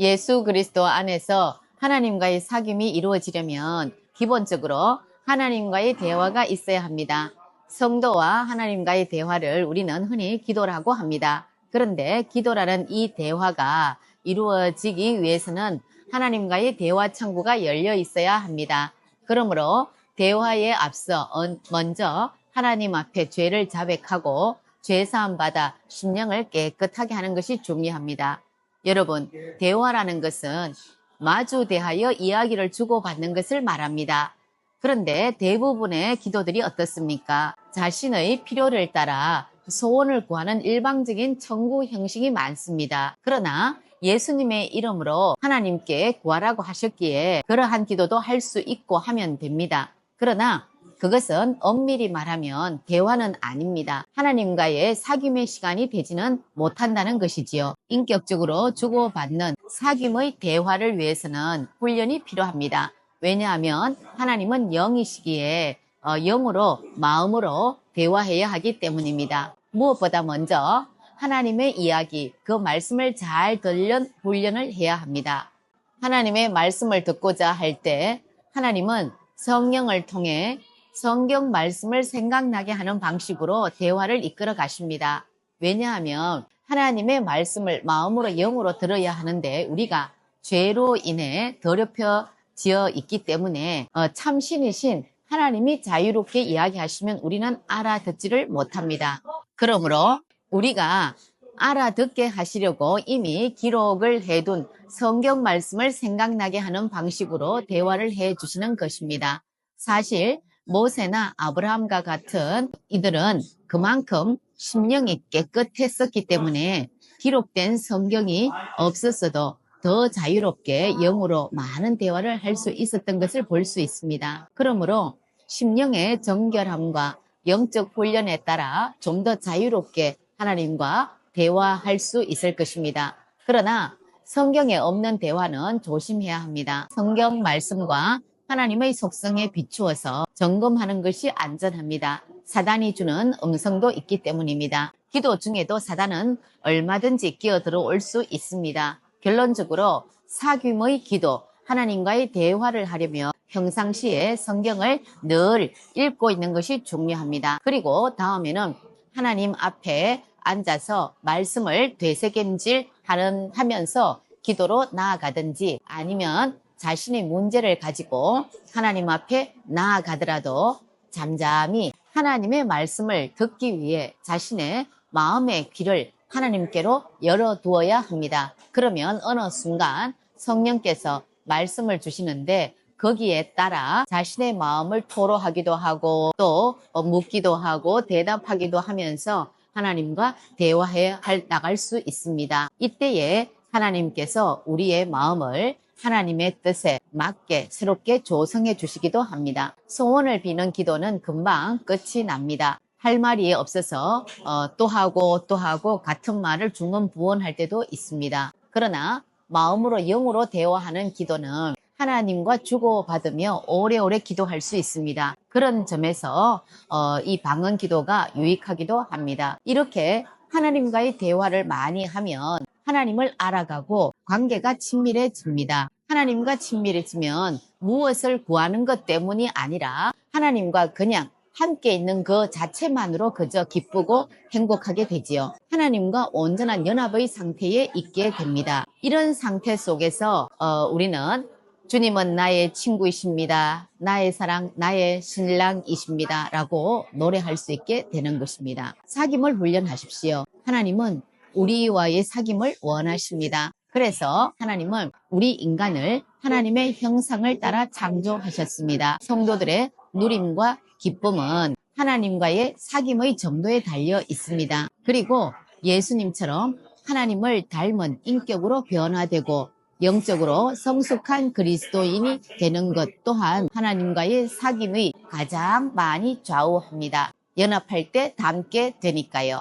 예수 그리스도 안에서 하나님과의 사귐이 이루어지려면 기본적으로 하나님과의 대화가 있어야 합니다. 성도와 하나님과의 대화를 우리는 흔히 기도라고 합니다. 그런데 기도라는 이 대화가 이루어지기 위해서는 하나님과의 대화 창구가 열려 있어야 합니다. 그러므로 대화에 앞서 먼저 하나님 앞에 죄를 자백하고 죄사함 받아 심령을 깨끗하게 하는 것이 중요합니다. 여러분, 대화라는 것은 마주 대하여 이야기를 주고받는 것을 말합니다. 그런데 대부분의 기도들이 어떻습니까? 자신의 필요를 따라 소원을 구하는 일방적인 청구 형식이 많습니다. 그러나 예수님의 이름으로 하나님께 구하라고 하셨기에 그러한 기도도 할 수 있고 하면 됩니다. 그러나 그것은 엄밀히 말하면 대화는 아닙니다. 하나님과의 사귐의 시간이 되지는 못한다는 것이지요. 인격적으로 주고받는 사귐의 대화를 위해서는 훈련이 필요합니다. 왜냐하면 하나님은 영이시기에 영으로, 마음으로 대화해야 하기 때문입니다. 무엇보다 먼저 하나님의 이야기, 그 말씀을 잘 듣는 훈련을 해야 합니다. 하나님의 말씀을 듣고자 할 때 하나님은 성령을 통해 성경 말씀을 생각나게 하는 방식으로 대화를 이끌어 가십니다. 왜냐하면 하나님의 말씀을 마음으로 영으로 들어야 하는데 우리가 죄로 인해 더럽혀지어 있기 때문에 참신이신 하나님이 자유롭게 이야기하시면 우리는 알아듣지를 못합니다. 그러므로 우리가 알아듣게 하시려고 이미 기록을 해둔 성경 말씀을 생각나게 하는 방식으로 대화를 해 주시는 것입니다. 사실 모세나 아브라함과 같은 이들은 그만큼 심령이 깨끗했었기 때문에 기록된 성경이 없었어도 더 자유롭게 영으로 많은 대화를 할 수 있었던 것을 볼 수 있습니다. 그러므로 심령의 정결함과 영적 훈련에 따라 좀 더 자유롭게 하나님과 대화할 수 있을 것입니다. 그러나 성경에 없는 대화는 조심해야 합니다. 성경 말씀과 하나님의 속성에 비추어서 점검하는 것이 안전합니다. 사단이 주는 음성도 있기 때문입니다. 기도 중에도 사단은 얼마든지 끼어들어올 수 있습니다. 결론적으로 사귐의 기도, 하나님과의 대화를 하려면 평상시에 성경을 늘 읽고 있는 것이 중요합니다. 그리고 다음에는 하나님 앞에 앉아서 말씀을 되새김질 하면서 기도로 나아가든지 아니면 자신의 문제를 가지고 하나님 앞에 나아가더라도 잠잠히 하나님의 말씀을 듣기 위해 자신의 마음의 귀를 하나님께로 열어두어야 합니다. 그러면 어느 순간 성령께서 말씀을 주시는데 거기에 따라 자신의 마음을 토로하기도 하고 또 묻기도 하고 대답하기도 하면서 하나님과 대화해 나갈 수 있습니다. 이때에 하나님께서 우리의 마음을 하나님의 뜻에 맞게 새롭게 조성해 주시기도 합니다. 소원을 비는 기도는 금방 끝이 납니다. 할 말이 없어서 또 하고 같은 말을 중언부언할 때도 있습니다. 그러나 마음으로 영으로 대화하는 기도는 하나님과 주고받으며 오래오래 기도할 수 있습니다. 그런 점에서 이 방언 기도가 유익하기도 합니다. 이렇게 하나님과의 대화를 많이 하면 하나님을 알아가고 관계가 친밀해집니다. 하나님과 친밀해지면 무엇을 구하는 것 때문이 아니라 하나님과 그냥 함께 있는 그 자체만으로 그저 기쁘고 행복하게 되지요. 하나님과 온전한 연합의 상태에 있게 됩니다. 이런 상태 속에서 우리는 주님은 나의 친구이십니다. 나의 사랑, 나의 신랑이십니다. 라고 노래할 수 있게 되는 것입니다. 사귐을 훈련하십시오. 하나님은 우리와의 사귐을 원하십니다. 그래서 하나님은 우리 인간을 하나님의 형상을 따라 창조하셨습니다. 성도들의 누림과 기쁨은 하나님과의 사귐의 정도에 달려 있습니다. 그리고 예수님처럼 하나님을 닮은 인격으로 변화되고 영적으로 성숙한 그리스도인이 되는 것 또한 하나님과의 사귐의 가장 많이 좌우합니다. 연합할 때 닮게 되니까요.